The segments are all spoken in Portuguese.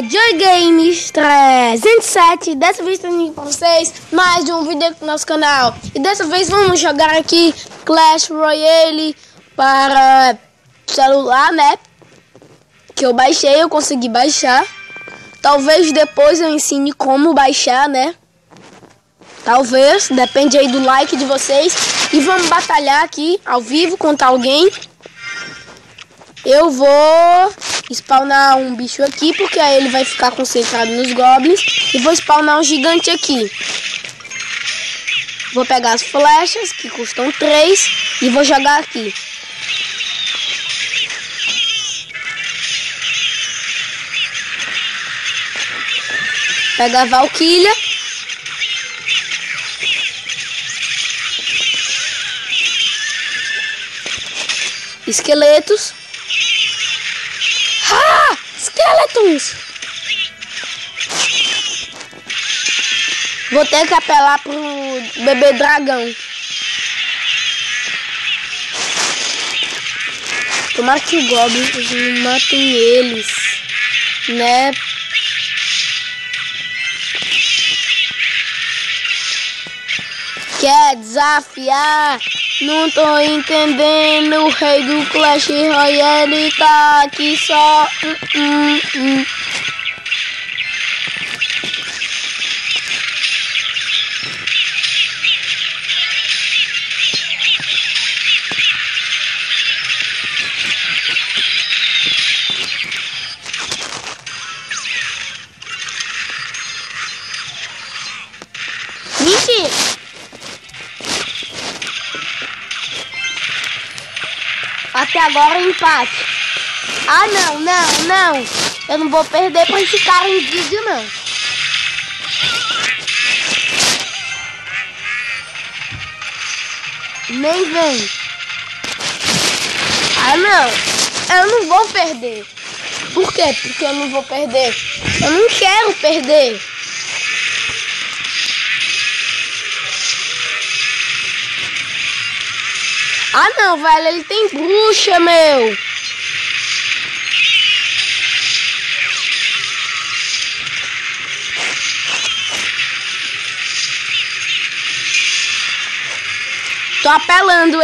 Joy Games 307. Dessa vez trazendo para vocês mais de um vídeo aqui no nosso canal. E dessa vez vamos jogar aqui Clash Royale para celular, né? Que eu baixei, eu consegui baixar. Talvez depois eu ensine como baixar, né? Talvez, depende aí do like de vocês. E vamos batalhar aqui ao vivo contra alguém. Eu vou spawnar um bicho aqui, porque aí ele vai ficar concentrado nos goblins. E vou spawnar um gigante aqui. Vou pegar as flechas, que custam 3, e vou jogar aqui. Pegar a Valkyria. Esqueletos. Ah! Esqueletos! Vou ter que apelar pro bebê dragão. Tomara que o goblin não matem eles, né? Quer desafiar? Não tô entendendo. O rei do Clash Royale tá aqui só. Mentira! Até agora empate. Ah, não. Eu não vou perder pra esse cara em vídeo, não. Nem vem. Ah, não. Eu não vou perder. Por quê? Porque eu não vou perder. Eu não quero perder. Ah, não, velho, ele tem bruxa, meu. Tô apelando.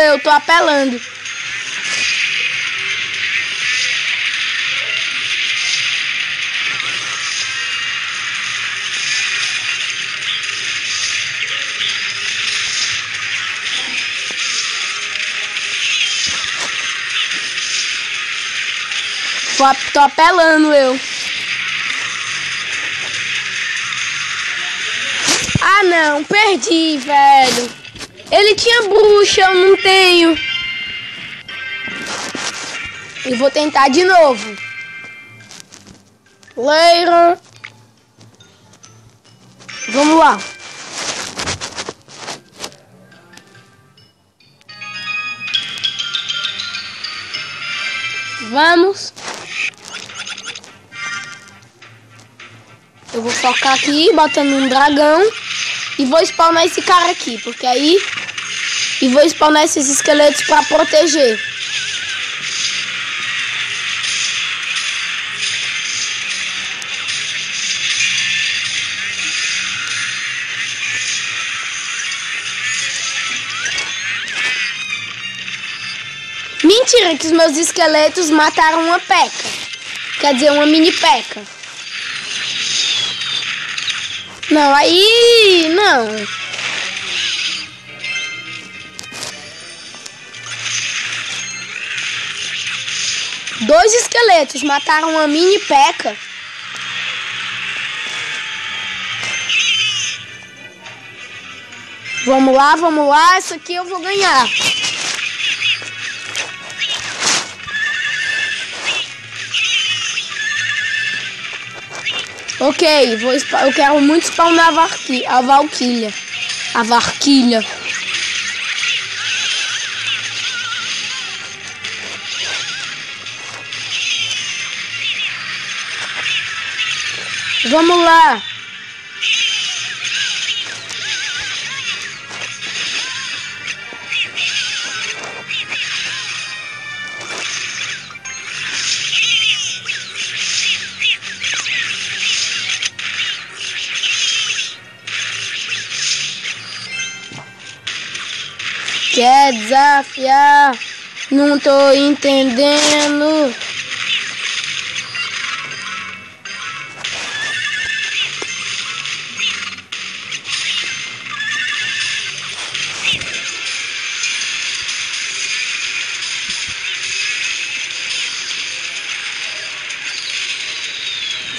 Tô apelando eu. Ah, não, perdi, velho. Ele tinha bruxa, eu não tenho. E vou tentar de novo. Leira. Vamos lá. Vamos. Eu vou focar aqui, botando um dragão. E vou spawnar esse cara aqui, porque aí... E vou spawnar esses esqueletos pra proteger. Mentira que os meus esqueletos mataram uma P.E.K.K.A. Quer dizer, uma mini P.E.K.K.A. Não, aí... Não. Dois esqueletos mataram uma mini P.E.K.K.A. Vamos lá. Essa aqui eu vou ganhar. Ok, eu quero muito spawnar a Valkyria. Vamos lá. Quer desafiar? Não tô entendendo.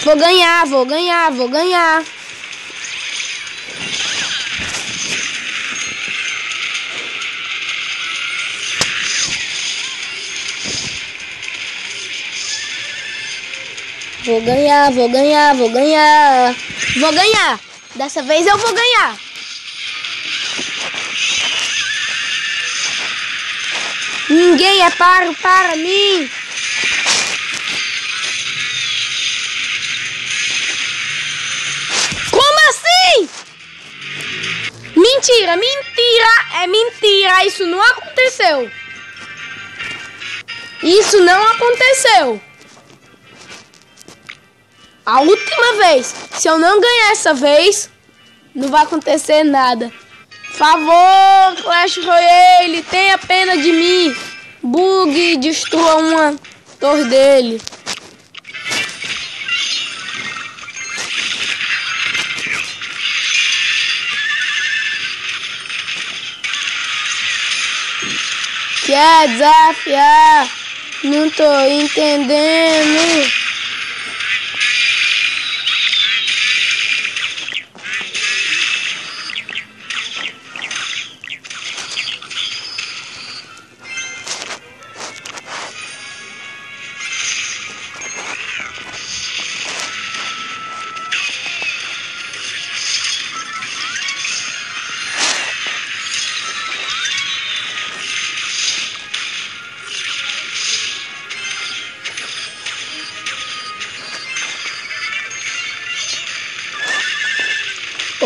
Vou ganhar, vou ganhar, vou ganhar. Vou ganhar, vou ganhar, vou ganhar. Vou ganhar. Dessa vez eu vou ganhar. Ninguém é páreo para mim. Como assim? Mentira, mentira, é mentira. Isso não aconteceu. Isso não aconteceu. A última vez. Se eu não ganhar essa vez, não vai acontecer nada. Favor, Clash Royale, tenha pena de mim. Bug, destrua uma torre dele. Quer desafiar? Não tô entendendo.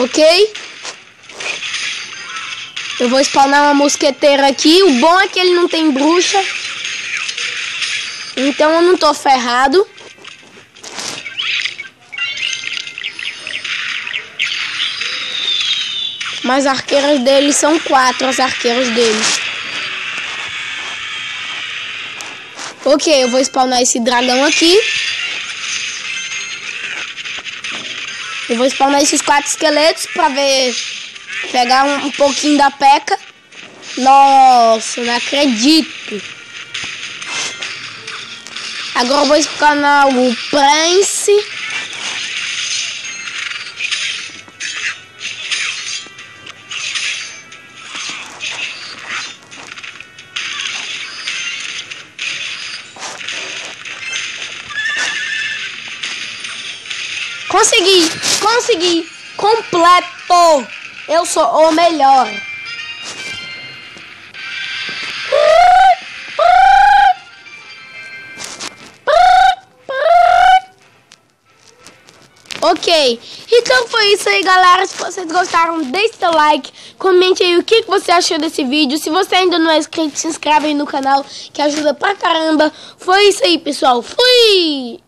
Ok? Eu vou spawnar uma mosqueteira aqui. O bom é que ele não tem bruxa. Então eu não tô ferrado. Mas as arqueiras dele são 4, as arqueiras dele. Ok, eu vou spawnar esse dragão aqui. Eu vou spawnar esses 4 esqueletos pra ver... Pegar um pouquinho da P.E.K.K.A. Nossa, não acredito. Agora eu vou spawnar o Prince. Consegui, consegui, completo. Eu sou o melhor. Ok, então foi isso aí, galera. Se vocês gostaram, deixe seu like, comente aí o que você achou desse vídeo. Se você ainda não é inscrito, se inscreve aí no canal, que ajuda pra caramba. Foi isso aí, pessoal. Fui!